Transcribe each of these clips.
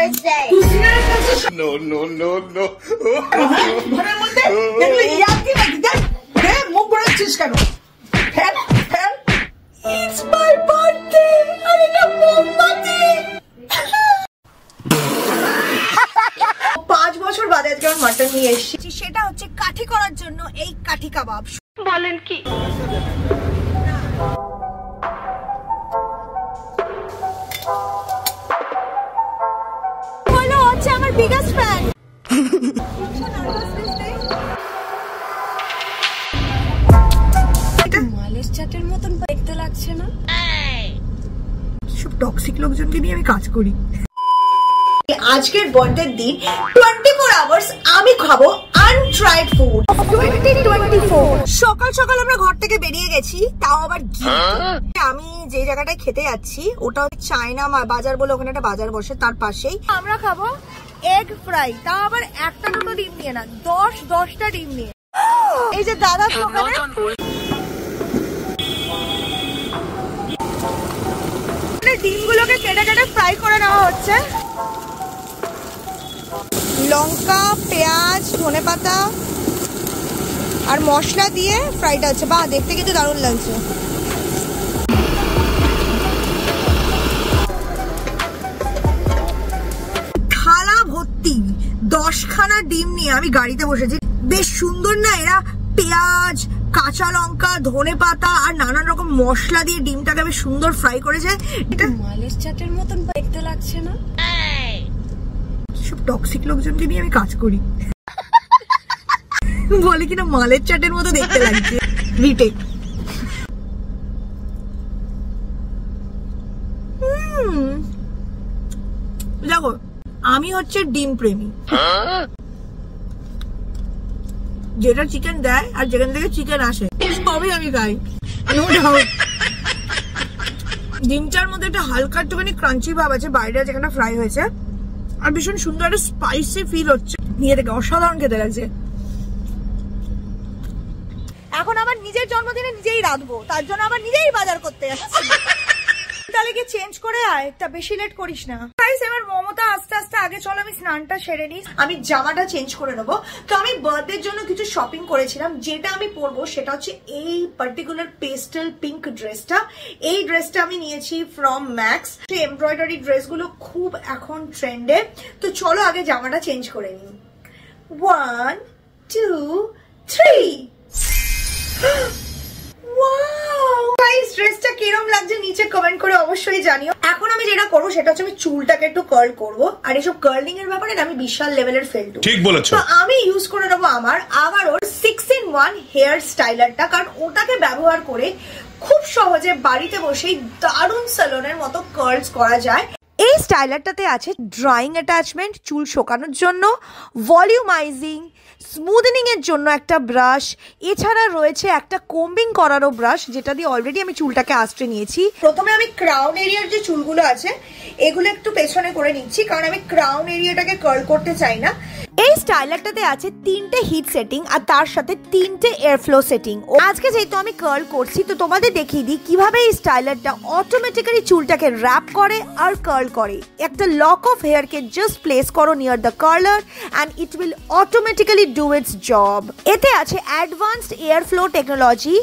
birthday. No, no, no, no. ঘরের মধ্যে দেখলে ইয়ার্কি নাকি দেখ মুখ ঘোরাচ্ছিস কেন? It's my birthday. আর এটা মোমবাতি। 5 বছর বাদে আজকে আমি মাটন নিয়ে এসেছি, সেটা হচ্ছে কাঠি করার জন্য এই কাঠি কাবাব। বলেন কি? বলো হচ্ছে আমার বিগেস্ট ফ্যান। এটা মালের চাটের মতন দেখতে লাগছে না? সব টক্সিক লোকজনকে নিয়ে আমি কাজ করি। আজকের বার্থডের দিন 24 আওয়ার্স আমি খাবো আনট্রাইড ফুড 2024। সকাল সকাল আমরা ঘর থেকে বেরিয়ে গেছি, তাও আবার আমি যে জায়গাটায় খেতে যাচ্ছি ওটা হচ্ছে চায়না বাজার বলে, ওখানে একটা বাজার বসে, তার পাশেই আমরা খাবো এগ ফ্রাই, তাও আবার একটা দুটো ডিম নিয়ে না, 10টা ডিম নিয়ে। এই যে দাদা দোকানে ডিমগুলোকে কেটে কেটে ফ্রাই করে নেওয়া হচ্ছে। লঙ্কা, পেঁয়াজ, ধনেপাতা আর মশলা দিয়ে ফ্রাইটা হচ্ছে। বাহ, দেখতে কিন্তু দারুণ লাগছে। থালা ভর্তি 10খানা ডিম নিয়ে আমি গাড়িতে বসেছি। বেশ সুন্দর না? এরা পেঁয়াজ, কাঁচা লঙ্কা, ধনেপাতা আর নানান রকম মশলা দিয়ে ডিমটাকে বেশ সুন্দর ফ্রাই করেছে। এটা মালের চাটের মতন দেখতে লাগছে না? সব টক্সিক লোকজনকে নিয়ে আমি কাজ করি। বলে কিনা মালের চাটের মতো দেখতে লাগছে। রিটেক। দেখো, আমি হচ্ছে ডিম প্রেমী। যেটা চিকেন দেয় আর যেখান থেকে চিকেন আসে সবই আমি খাই। ডিমটার মধ্যে একটা হালকা একটুখানি ক্রাঞ্চি ভাব আছে বাইরে যেখানে ফ্রাই হয়েছে, আর ভীষণ সুন্দর একটা স্পাইসি ফিল হচ্ছে। নিয়ে দেখে অসাধারণ খেতে লাগছে। এখন আবার নিজের জন্মদিনে নিজেই রাঁধবো, তার জন্য আবার নিজেই বাজার করতে যাচ্ছি। তাহলে কি চেঞ্জ করে আয়, তা বেশি লেট করিস না। গাইস, এবার মমতা আস্তে আস্তে আগে চলো আমি স্নানটা সেরে নিই, আমি জামাটা চেঞ্জ করে নেবো। তো আমি বার্থডের জন্য কিছু শপিং করেছিলাম, যেটা আমি পরবো সেটা হচ্ছে এই পার্টিকুলার পেস্টেল পিঙ্ক ড্রেসটা। এই ড্রেসটা আমি নিয়েছি ফ্রম ম্যাক্স। এমব্রয়ডারি ড্রেসগুলো খুব এখন ট্রেন্ডে। তো চলো আগে জামাটা চেঞ্জ করে নিই। 1 2 3। ড্রেসটা কিরম লাগছে নিচে কমেন্ট করে অবশ্যই জানিও। এখন আমি যেটা করবো সেটা হচ্ছে আমি চুলটাকে একটু কার্ল করবো, আর এসব কার্লিং এর ব্যাপারে আমি বিশাল লেভেলের ফেল। ঠিক বলেছো। তো আমি ইউজ করে নেবো আমার ওর 6-in-1 হেয়ার স্টাইলারটা, কারণ ওটাকে ব্যবহার করে খুব সহজে বাড়িতে বসেই দারুণ সালনের মতো কার্লস করা যায়। এই স্টাইলারটাতে আছে ড্রাইং অ্যাটাচমেন্ট, চুল শোকানোর জন্য, ভলিউমাইজিং, স্মুথেনিং এর জন্য একটা ব্রাশ, এছাড়া রয়েছে একটা কোম্বিং করারও ব্রাশ, যেটা দিয়ে অলরেডি আমি চুলটাকে আঁচড়ে নিয়েছি। প্রথমে আমি ক্রাউন এরিয়ার যে চুলগুলো আছে এগুলো একটু পেছনে করে নিচ্ছি, কারণ আমি ক্রাউন এরিয়াটাকে কার্ল করতে চাই না। এই স্টাইলারটাতে আছে 3টে হিট সেটিং আর তার সাথে 3টে এয়ার ফ্লো সেটিং। আজকে যেহেতু আমি কার্ল করছি, তো তোমাদের দেখিয়ে দিই কিভাবে এই স্টাইলারটা অটোমেটিক্যালি চুলটাকে র্যাপ করে আর কার্ল করে। একটা লক অফ হেয়ারকে জাস্ট প্লেস করো near the curler and it will automatically do its job. এতে আছে অ্যাডভান্সড এয়ার ফ্লো টেকনোলজি,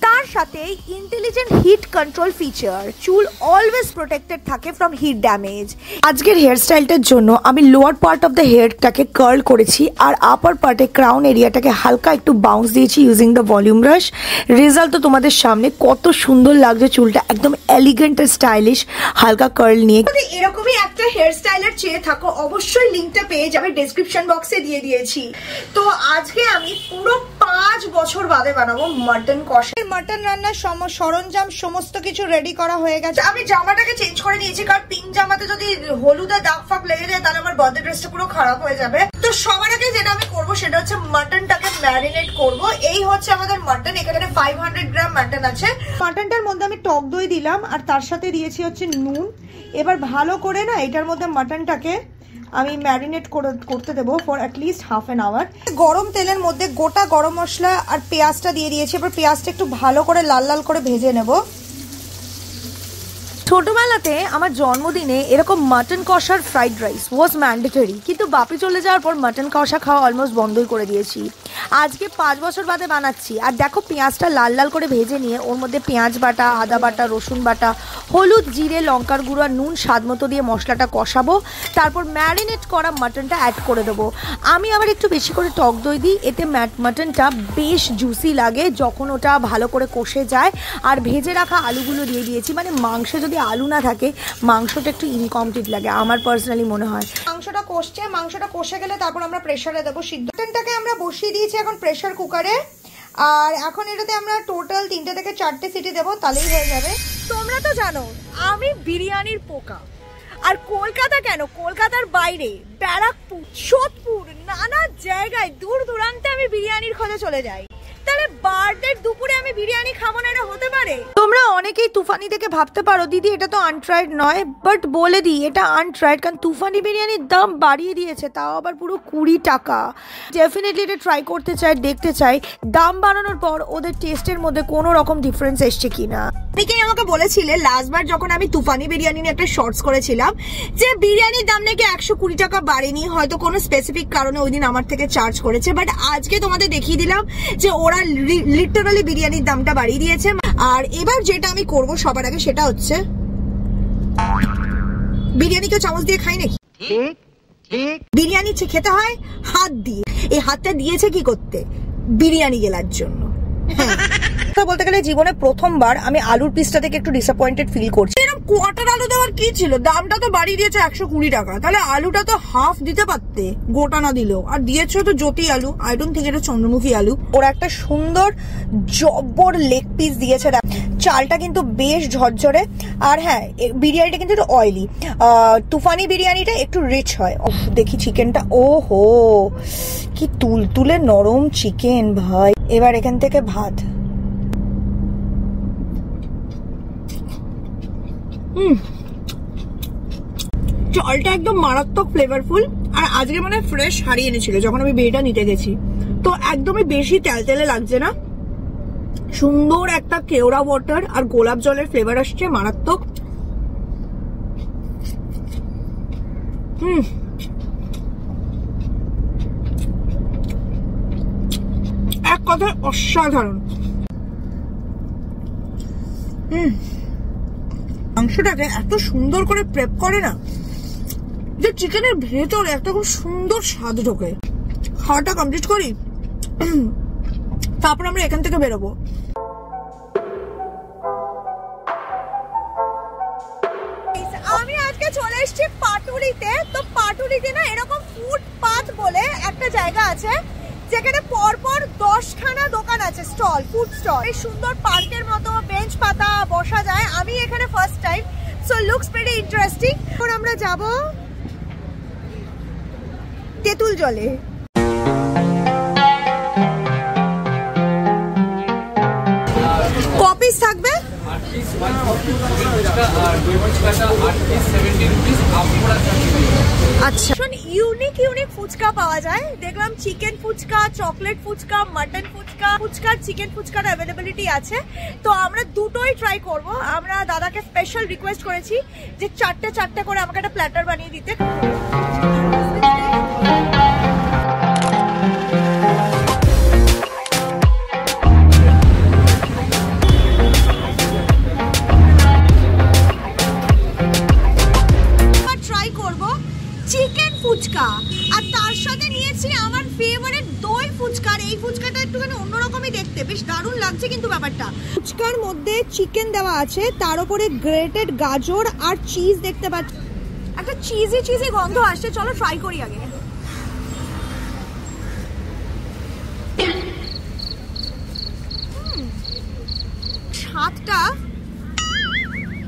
তার সাথে ইন্টেলিজেন্ট হিট কন্ট্রোল ফিচার। চুল অলওয়েজ প্রোটেক্টেড থাকে ফ্রম হিট ড্যামেজ। আজকের হেয়ার স্টাইলটার জন্য আমি লোয়ার পার্ট অফ দ্য হেয়ারটাকে কার্ল করেছি আর আপার পার্টে ক্রাউন এরিয়াটাকে হালকা একটু বাউন্স দিয়েছি using the volume brush. Result তো তোমাদের সামনে, কত সুন্দর লাগছে চুলটা, একদম এলিগেন্ট আর স্টাইলিশ হালকা কার্ল নিয়ে। এরকমই একটা হেয়ার স্টাইলার চেয়ে থাকো, অবশ্যই লিঙ্কটা পেয়ে যাবে, ডেসক্রিপশন বক্সে দিয়ে দিয়েছি। তো আজকে আমি পুরো 5 বছর বাদে বানাবো মাটন কষা। মাটন রান্নার সরঞ্জাম সমস্ত কিছু রেডি করা হয়ে গেছে। আমি জামাটাকে চেঞ্জ করে নিয়েছি, কারণ পিঙ্ক জামাতে যদি হলুদা দাগ ফাগ লেগে যায় তাহলে আমার বার্থডে ড্রেসটা পুরো খারাপ হয়ে যাবে। তো সবার আগে যেটা আমি করবো সেটা হচ্ছে মাটনটাকে ম্যারিনেট করব। এই হচ্ছে আমাদের মাটন, এখানে 500 গ্রাম মাটন আছে। মাটনটার মধ্যে আমি টক দই দিলাম আর তার সাথে দিয়েছি হচ্ছে নুন। এবার ভালো করে না এটার মধ্যে মাটনটাকে আমি ম্যারিনেট করতে দেবো for at least half an hour. গরম তেলের মধ্যে গোটা গরম মশলা আর পেঁয়াজটা দিয়ে দিয়েছি। এবার পেঁয়াজটা একটু ভালো করে লাল লাল করে ভেজে নেব। ছোটবেলাতে আমার জন্মদিনে এরকম মাটন কষার ফ্রাইড রাইস ওয়াজ ম্যান্ডেটরি, কিন্তু বাপি চলে যাওয়ার পর মাটন কষা খাওয়া অলমোস্ট বন্ধই করে দিয়েছি। আজকে 5 বছর বাদে বানাচ্ছি। আর দেখো, পেঁয়াজটা লাল লাল করে ভেজে নিয়ে ওর মধ্যে পেঁয়াজ বাটা, আদা বাটা, রসুন বাটা, হলুদ, জিরে, লঙ্কার গুঁড়ো আর নুন স্বাদ মতো দিয়ে মশলাটা কষাবো। তারপর ম্যারিনেট করা মাটনটা অ্যাড করে দেবো। আমি আবার একটু বেশি করে টক দই দিই, এতে মাটনটা বেশ জুসি লাগে যখন ওটা ভালো করে কষে যায়। আর ভেজে রাখা আলুগুলো দিয়ে দিয়েছি, মানে মাংস যদি আলু না থাকে মাংসটা একটু ইনকমপ্লিট লাগে আমার পার্সোনালি মনে হয়। মাংসটা কষে গেলে তারপর আমরা প্রেসারে দেবো সিদ্ধ। মাটনটাকে আমরা বসিয়ে দিয়েছি এখন প্রেসার কুকারে। আর এখন এটাতে আমরা টোটাল 3 থেকে 4টে সিটি দেবো, তাহলেই হয়ে যাবে। তোমরা তো জানো আমি বিরিয়ানির পোকা। আর কলকাতা কেন, কলকাতার বাইরে ব্যারাকপুর, সোদপুর, নানা জায়গায় দূর দূরান্তে আমি বিরিয়ানির খোঁজে চলে যাই। তাহলে বার্থডের দুপুরে আমি বিরিয়ানি খাবো না, এটা হতে পারে? তোমরা অনেকেই তুফানি থেকে ভাবতে পারো দিদি এটা তো আনট্রাইড নয়, বাট বলে দিই এটা আনট্রাইড, কারণ তুফানি বিরিয়ানির দাম বাড়িয়ে দিয়েছে, তাও আবার পুরো 20 টাকা। ডেফিনেটলি এটা ট্রাই করতে চাই, দেখতে চাই দাম বাড়ানোর পর ওদের টেস্টের মধ্যে কোনো রকম ডিফারেন্স এসছে কিনা। অনেকেই আমাকে বলেছিলে লাস্টবার যখন আমি তুফানি বিরিয়ানি নিয়ে একটা শর্টস করেছিলাম যে বিরিয়ানির দাম নাকি 120 টাকা বাড়েনি, হয়তো কোনো স্পেসিফিক কারণে ওই দিন আমার থেকে চার্জ করেছে। বাট আজকে তোমাদের দেখিয়ে দিলাম যে ওরা লিটারালি বিরিয়ানির দামটা বাড়িয়ে দিয়েছে। আর এবার যেটা আমি করব সবার আগে সেটা হচ্ছে, বিরিয়ানি কেউ চামচ দিয়ে খাই নাকি? বিরিয়ানি খেতে হয় হাত দিয়ে। এই হাতটা দিয়েছে কি করতে? বিরিয়ানি গেলার জন্য। বলতে গেলে জীবনে প্রথমবার আমি আলুর পিসটা থেকে একটু ডিসঅ্যাপয়েন্টেড ফিল করছি। এরকম কোয়ার্টার আলু দেওয়ার কি ছিল? দামটা তো বাড়িয়ে দিয়েছে 120 টাকা, তাহলে আলুটা তো হাফ দিতে পারতে, গোটা না দিলেও। আর দিয়েছো তো জ্যোতি আলু, আই ডোন্ট থিঙ্ক এটা চন্দ্রমুখী আলু। ওরা একটা সুন্দর জব্বর লেগ পিস দিয়েছে, চালটা কিন্তু বেশ ঝরঝরে। আর হ্যাঁ, বিরিয়ানিটা কিন্তু একটু অয়েলি, তুফানি বিরিয়ানিটা একটু রিচ হয়। দেখি চিকেনটা, ওহো কি তুলতুলে নরম চিকেন ভাই। এবার এখান থেকে ভাত। চালটা একদম মারাত্মক ফ্লেভারফুল। আর আজকে মানে ফ্রেশ হারিয়ে এনেছিল যখন আমি বিয়েটা নিতে গেছি, তো একদমই বেশি তেলতেলে লাগছে না। সুন্দর একটা কেওড়া ওয়াটার আর গোলাপ জলের ফ্লেভার আসছে, মারাত্মক। এক কথায় অসাধারণ। মাংসটাকে এত সুন্দর করে প্রেপ করে না যে চিকেনের ভেতরে একটা খুব সুন্দর স্বাদ ঢোকে। খাওয়াটা কমপ্লিট করি, তারপর আমরা এখান থেকে বেরোবো। আমি আজকে চলে এসেছি পাটুলিতে। তো পাটুলিতে না এরকম ফুটপাথ বলে একটা জায়গা আছে যেখানে পরপর 10খানা দোকান আছে, স্টল, ফুড স্টল। এই সুন্দর পার্কের মতো বেঞ্চ পাতা বসা যায়। আমি এখানে first time, so looks very interesting. এখন আমরা যাব তেঁতুল জলে। কপিস থাকবে? আচ্ছা, ইউনিক ফুচকা পাওয়া যায় দেখলাম। Chicken phuchka, chocolate phuchka, mutton phuchka, ফুচকার চিকেন ফুচকার অ্যাভেলেবিলিটি আছে। তো আমরা দুটোই ট্রাই করব। আমরা দাদাকে স্পেশাল রিকোয়েস্ট করেছি যে 4টে করে আমাকে একটা প্ল্যাটার বানিয়ে দিতে। চিকেন ফুচকা, আর তার সাথে নিয়েছি আমার ফেভারিট দই ফুচকা। এই ফুচকাটা একটুখানি অন্যরকমই দেখতে, বেশ দারুণ লাগছে কিন্তু ব্যাপারটা। ফুচকার মধ্যে চিকেন দেওয়া আছে, তার উপরে গ্রেটেড গাজর আর চিজ দেখতে পাচ্ছি। একটা চিজি গন্ধ আসছে, চলো ট্রাই করি আগে। স্বাদটা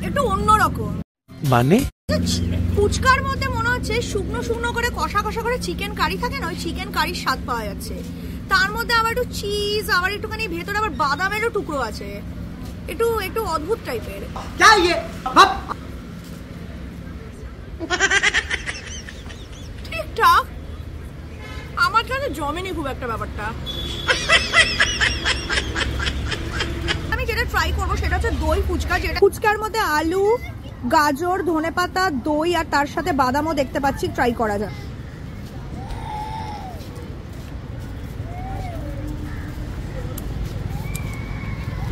একটু অন্যরকম। মানে ফুচকার মধ্যে মনে হচ্ছে শুকনো করে কষা করে চিকেন কারি থাকে না, ওই চিকেন কারির স্বাদ পাওয়া যাচ্ছে। তার মধ্যে আবার একটু চিজ, আবার একটুখানি ভেতরে আবার বাদামেরও টুকরো আছে, একটু অদ্ভুত টাইপের। ঠিকঠাক, আমার কাছে জমেনি খুব একটা ব্যাপারটা। আমি যেটা ট্রাই করবো সেটা হচ্ছে দই ফুচকা। যেটা ফুচকার মধ্যে আলু, গাজর, ধনেপাতা, দই আর তার সাথে বাদামও দেখতে পাচ্ছি, ট্রাই করা যাক।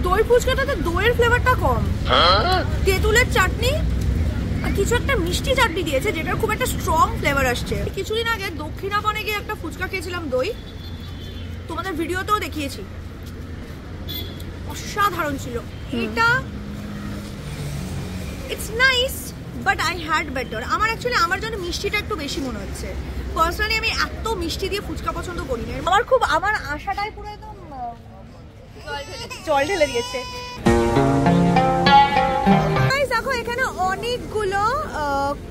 দই ফুচকাটাতে দইয়ের ফ্লেভারটা কম, তেঁতুলের চাটনি আর কিছু একটা মিষ্টি চাটনি দিয়েছে যেটার খুব একটা স্ট্রং ফ্লেভার আসছে। কিছুদিন আগে দক্ষিণাবনে গিয়ে একটা ফুচকা খেয়েছিলাম দই, তোমাদের ভিডিওতেও দেখিয়েছি, অসাধারণ ছিল। এটা it's nice but I had better. আমার জন্য মিষ্টিটা একটু বেশি মনে হচ্ছে। পার্সোনালি আমি এত মিষ্টি দিয়ে ফুচকা পছন্দ করি না। আমার আশাটাই পুরো একদম জল ঢেলে দিয়েছে। দেখো এখানে অনেকগুলো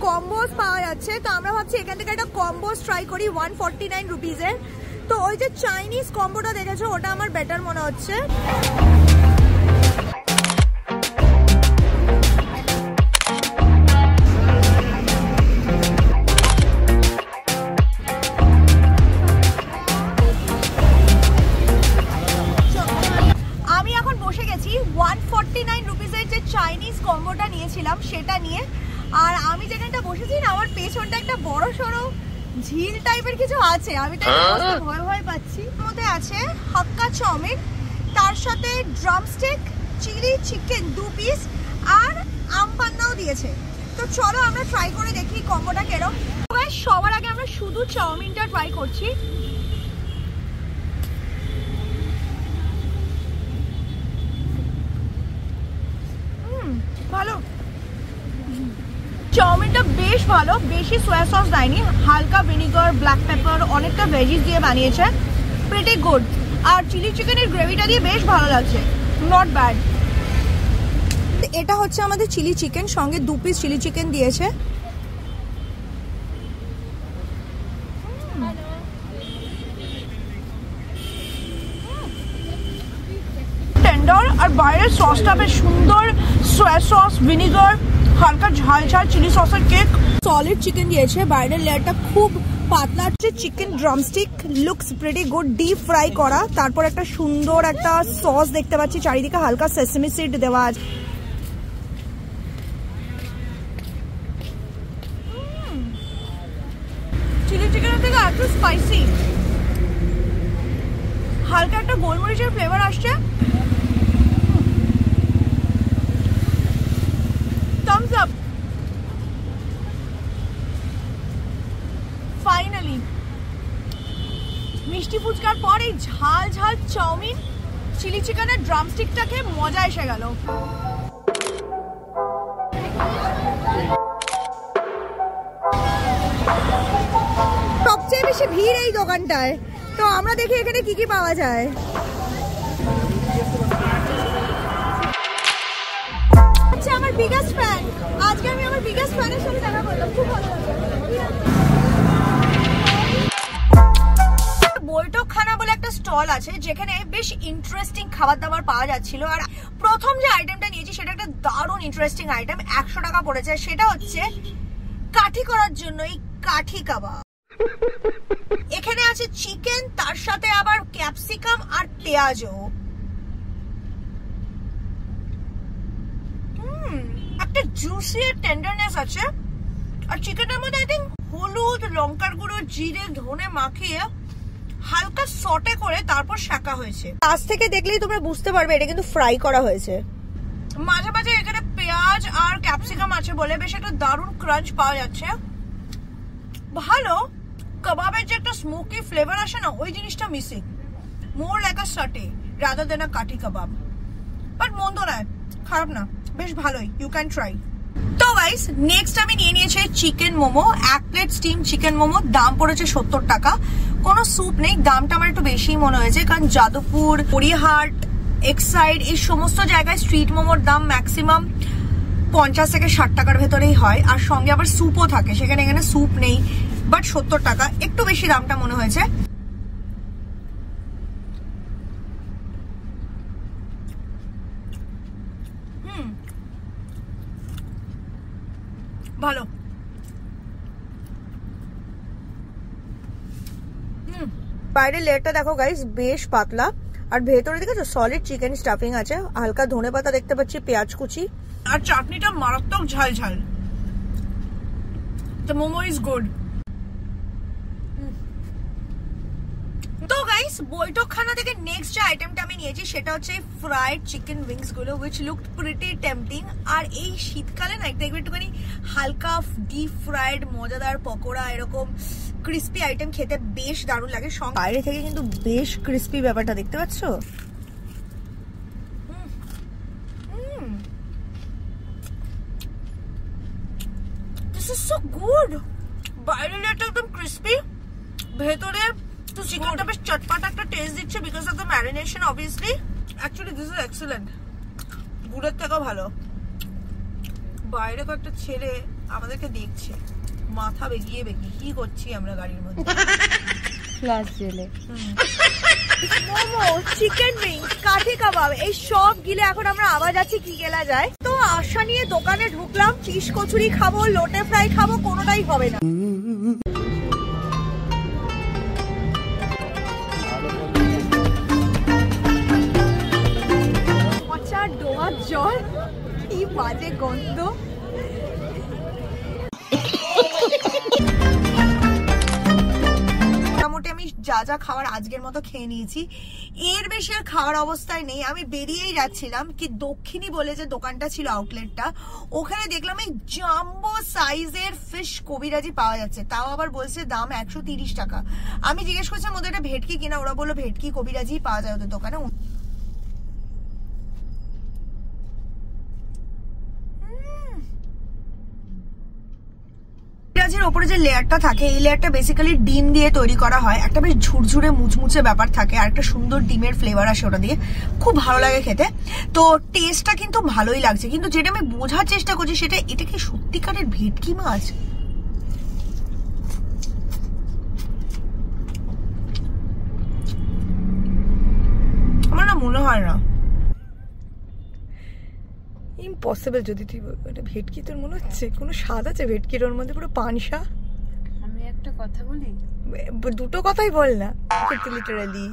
কম্বোস পাওয়া যাচ্ছে, তো আমরা ভাবছি এখান থেকে একটা কম্বোস ট্রাই করি 149 রুপিজের। তো ওই যে চাইনিজ কম্বোটা দেখেছো ওটা আমার বেটার মনে হচ্ছে। আমি এখন বসে গেছি 149 রুপিজের যে চাইনিজ কম্বোটা নিয়েছিলাম সেটা নিয়ে। আর আমি যেখানটা বসেছি না, আমার পেছনটা একটা বড় সড়ো ঝিল টাইপের কিছু আছে, আমি ভয় ভয় পাচ্ছি। মধ্যে আছে হাক্কা চাউমিন, তার সাথে ড্রামস্টিক, চিলি চিকেন 2 পিস আর আম পান্নাও দিয়েছে। তো চলো আমরা ট্রাই করে দেখি কম্বোটা কেরম। সবার আগে আমরা শুধু চাউমিনটা ট্রাই করছি। ভালো, চাউমিনটা বেশ ভালো, বেশি সয়া সস দেয়নি, হালকা ভিনিগার, ব্ল্যাক পেপার, অনেকটা ভেজিস দিয়ে বানিয়েছে, প্রিটি গুড। আর চিলি চিকেনের গ্রেভিটা দিয়ে বেশ ভালো লাগছে, নট ব্যাড। এটা হচ্ছে আমাদের চিলি চিকেন, সঙ্গে 2 পিস চিলি চিকেন দিয়েছে। টেন্ডার আর বাইরের সসটা বেশ সুন্দর, সয়া সস, ভিনিগার, হালকা ঝাল ঝাল চিলি সসের কেক। সলিড চিকেন দিয়েছে, বাইরের লেয়ারটা খুব পাতলা। Chicken drumstick looks pretty good, deep fry করা। তারপর একটা সুন্দর একটা সস দেখতে পাচ্ছি, চারিদিকে হালকা সেসমি সিড দেওয়া আছে। চিলি চিকেনের থেকে একটু স্পাইসি, হালকা একটা গোলমরিচের ফ্লেভার আসছে। Thums up. ফাইনালি মিষ্টি ফুচকার পর এই ঝাল ঝাল চাউমিন, চিলি চিকেনের ড্রামস্টিকটাকে মজা এসে গেল। সবচেয়ে বেশি ভিড় এই দোকানটায়, তো আমরা দেখি এখানে কি কি পাওয়া যায়। আচ্ছা, আমার বিগেস্ট ফ্যান, আজকে আমি আমার বিগেস্ট ফ্যানের সাথে দেখা করলাম, খুব ভালো লাগলো। বৈঠক খানা বলে একটা স্টল আছে যেখানে বেশ ইন্টারেস্টিং খাবার দাবার পাওয়া যাচ্ছিল। আর প্রথম যে আইটেমটা নিয়েছি সেটা একটা দারুণ ইন্টারেস্টিং আইটেম, 100 টাকা পড়েছে। সেটা হচ্ছে কাঠি করার জন্য এই কাঠি কাবাব। এখানে আছে চিকেন, তার সাথে আবার ক্যাপসিকাম আর পেঁয়াজও। একটা জুসি আর টেন্ডারনেস আছে। আর চিকেনের মধ্যে আই থিঙ্ক হলুদ, লঙ্কার গুঁড়ো, জিরে, ধনে মাখিয়ে হালকা সটে করে তারপর শাকা হয়েছে। কাছ থেকে দেখলেই তোমরা বুঝতে পারবে এটা কিন্তু ফ্রাই করা হয়েছে। মাঝে মাঝে এখানে পেঁয়াজ আর ক্যাপসিকাম আছে বলে বেশ একটা দারুণ ক্রাঞ্চ পাওয়া যাচ্ছে। ভালো, কাবাবের যে একটা স্মোকি ফ্লেভার আসে না, ওই জিনিসটা missing. More like a satay rather than a kathi kebab. But মন্দ নয়, খারাপ না, বেশ ভালোই, ইউ ক্যান ট্রাই। তো গাইস, নেক্সট আমি নিয়ে নিয়েছি chicken momo, 1 plate steam chicken momo, দাম পড়েছে 70 টাকা। কোনো স্যুপ নেই, দামটা আমার একটু বেশি মনে হয়েছে, কারণ যাদবপুর, হরিহাট, এক্সাইড এই সমস্ত জায়গায় স্ট্রিট মোমোর দাম ম্যাক্সিমাম 50 থেকে 60 টাকার ভেতরেই হয়। আর সঙ্গে আবার স্যুপও থাকে, সেখানে এখানে স্যুপ নেই। বাট 70 টাকা, একটু বেশি দামটা মনে হয়েছে। ভালো। বাইরের লেয়ারটা দেখো গাইস, বেশ পাতলা। আর ভেতরে দেখেছো সলিড চিকেন স্টাফিং আছে, হালকা ধনেপাতা দেখতে পাচ্ছি, পেঁয়াজ কুচি, আর চাটনিটা মারাত্মক ঝাল ঝাল। The momo is good. তো গাইস বৈঠকখানা থেকে নেক্সট যে আইটেমটা আমি নিয়েছি সেটা হচ্ছে ফ্রাইড চিকেন উইংস গুলো, which looked pretty tempting। আর এই শীতকালে না একটুখানি হালকা ডিপ ফ্রাইড মজাদার পকোড়া এরকম ক্রিস্পি আইটেম খেতে বেশ দারুণ লাগে। বাইরে থেকে কিন্তু বেশ ক্রিস্পি ব্যাপারটা দেখতে পাচ্ছ। This is so good. বাইরে একদম ক্রিস্পি, ভেতরে তো চিকেনটা বেশ চটপাটা একটা টেস্ট দিচ্ছে because of the marination obviously. Actually this is excellent, গুড়ের থেকেও ভালো। বাইরে কয়েকটা ছেলে আমাদেরকে দেখছে, মাথা বেগিয়ে কি করছি আমরা গাড়ির মধ্যে। ক্লাস জেলে মোমো, চিকেন উইংস, কাঠি কাবাব, এই সব গিলে এখন আমরা আবার যাচ্ছি কি গেলা যায়। তো আশা নিয়ে দোকানে ঢুকলাম, চিজ কচুরি খাবো, লোটে ফ্রাই খাবো, কোনোটাই হবে না। ডোয়ার জল, কি বাজে গন্ধ। মোটামুটি আমি যা খাওয়ার আজকের মতো খেয়ে নিয়েছি, এর বেশি আর খাওয়ার অবস্থায় নেই। আমি বেরিয়েই যাচ্ছিলাম কি দক্ষিণী বলে যে দোকানটা ছিল আউটলেটটা, ওখানে দেখলাম এই জাম্বো সাইজের ফিশ কবিরাজি পাওয়া যাচ্ছে, তাও আবার বলছে দাম 130 টাকা। আমি জিজ্ঞেস করছিলাম ওদের এটা ভেটকি কিনা, ওরা বললো ভেটকি কবিরাজি পাওয়া যায় ওদের দোকানে। কবিরাজির ওপরে যে লেয়ারটা থাকে এই লেয়ারটা বেসিক্যালি ডিম দিয়ে তৈরি করা হয়, একটা বেশ ঝুরঝুরে মুচমুচে ব্যাপার থাকে আর একটা সুন্দর ডিমের ফ্লেভার আসে ওটা দিয়ে, খুব ভালো লাগে খেতে। তো টেস্টটা কিন্তু ভালোই লাগছে, কিন্তু যেটা আমি বোঝার চেষ্টা করছি সেটা এটা কি সত্যিকারের ভেটকি মাছ। আমার না মনে হয় না, ইম্পসিবল। যদি তুই এটা ভেটকি তোর মনে হচ্ছে কোনো স্বাদ আছে ভেটকির ওর মধ্যে, পুরো পানসা। আমি একটা কথা বলি, দুটো কথাই বল না, লিটারালি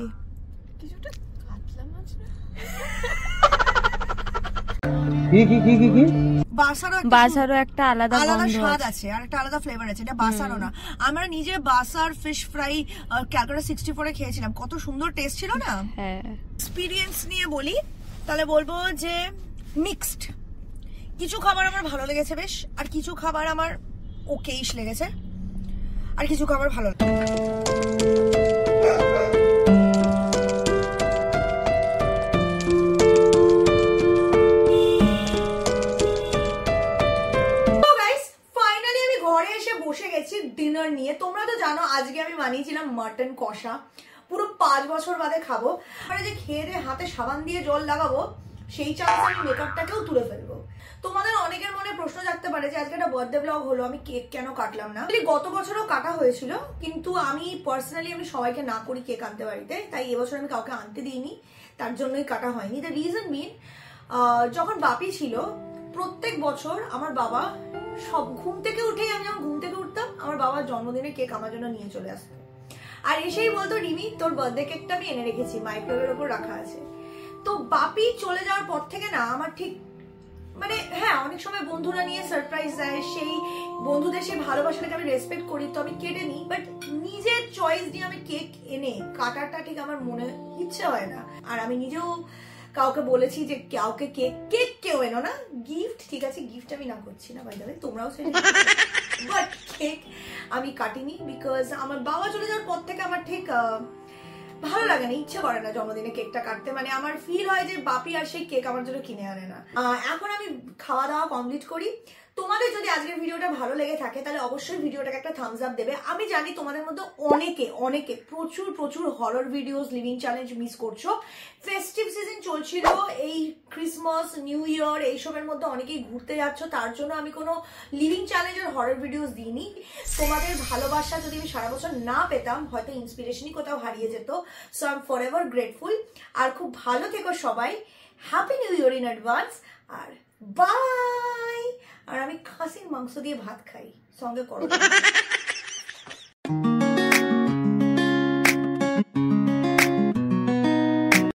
কিছুটা কাতলা মাছ না। কি বাসারও একটা আলাদা স্বাদ আছে আর একটা আলাদা ফ্লেভার আছে, এটা বাসারও না। আমরা নিজে বাসার ফিশ ফ্রাই ক্যালকাটা 64 খেয়েছিলাম, কত সুন্দর টেস্ট ছিল না। হ্যাঁ, এক্সপিরিয়েন্স নিয়ে বলি তাহলে বলবো যে মিক্সড। কিছু খাবার আমার ভালো লেগেছে বেশ, আর কিছু খাবার আমার ওকেইশ লেগেছে, আর কিছু খাবার ভালো লাগে। ডিনার নিয়ে তোমরা তো জানো আজকে আমি বানিয়েছিলাম মাটন কষা, পুরো 5 বছর বাদে খাবো। মানে যে খেয়ে দিয়ে হাতে সাবান দিয়ে জল লাগাবো সেই চান্সে আমি মেকআপটাকেও তুলে ফেলবো। তোমাদের অনেকের মনে প্রশ্ন জাগতে পারে যে আজকে একটা বার্থডে ব্লগ হলো, আমি কেক কেন কাটলাম না। গত বছরও কাটা হয়েছিল, কিন্তু আমি পার্সোনালি আমি সবাইকে না করি কেক আনতে বাড়িতে, তাই এবছর আমি কাউকে আনতে দিইনি, তার জন্যই কাটা হয়নি। দ্য রিজন মিন, যখন বাপি ছিল প্রত্যেক বছর আমার বাবা সব ঘুম থেকে উঠেই, আমি যখন ঘুম থেকে উঠতাম আমার বাবার জন্মদিনে কেক আমার জন্য নিয়ে চলে আসতো, আর এসেই বলতো রিমি তোর বার্থডে কেকটা আমি এনে রেখেছি, মাইক্রোওয়েভের ওপর রাখা আছে। তো বাপি চলে যাওয়ার পর থেকে না আমার ঠিক মানে হ্যাঁ অনেক সময় বন্ধুরা নিয়ে সারপ্রাইজ দেয়, সেই বন্ধুদের সেই ভালোবাসাটাকে আমি রেসপেক্ট করি, তো আমি কেটে নিই, বাট নিজের চয়েস দিয়ে আমি কেক এনে কাটাটা ঠিক আমার মনে ইচ্ছে হয় না। আর আমি নিজেও কাউকে বলেছি যে কাউকে কেক কেউ এনো না, গিফট ঠিক আছে, গিফট আমি না করছি না, বাই দ্য ওয়ে তোমরাও সেটা, বাট কেক আমি কাটিনি বিকজ আমার বাবা চলে যাওয়ার পর থেকে আমার ঠিক ভালো লাগে না, ইচ্ছে করে না জন্মদিনে কেকটা কাটতে। মানে আমার ফিল হয় যে বাপি আর সেই কেক আমার জন্য কিনে আনে না। এখন আমি খাওয়া দাওয়া কমপ্লিট করি। তোমাদের যদি আজকের ভিডিওটা ভালো লেগে থাকে তাহলে অবশ্যই ভিডিওটাকে একটা থামস আপ দেবে। আমি জানি তোমাদের মধ্যে অনেকে প্রচুর horror videos, living challenge miss করছো। ফেস্টিভ সিজন চলছিল, এই ক্রিসমাস, নিউ ইয়ার এইসবের মধ্যে অনেকেই ঘুরতে যাচ্ছ, তার জন্য আমি কোনো লিভিং চ্যালেঞ্জ আর হরর ভিডিওস দিইনি। তোমাদের ভালোবাসা যদি আমি সারা বছর না পেতাম হয়তো ইন্সপিরেশনই কোথাও হারিয়ে যেত। So I am forever grateful. আর খুব ভালো থেকো সবাই, happy new year in advance, আর বাই। আর আমি খাসির মাংস দিয়ে ভাত খাই, সঙ্গে করো।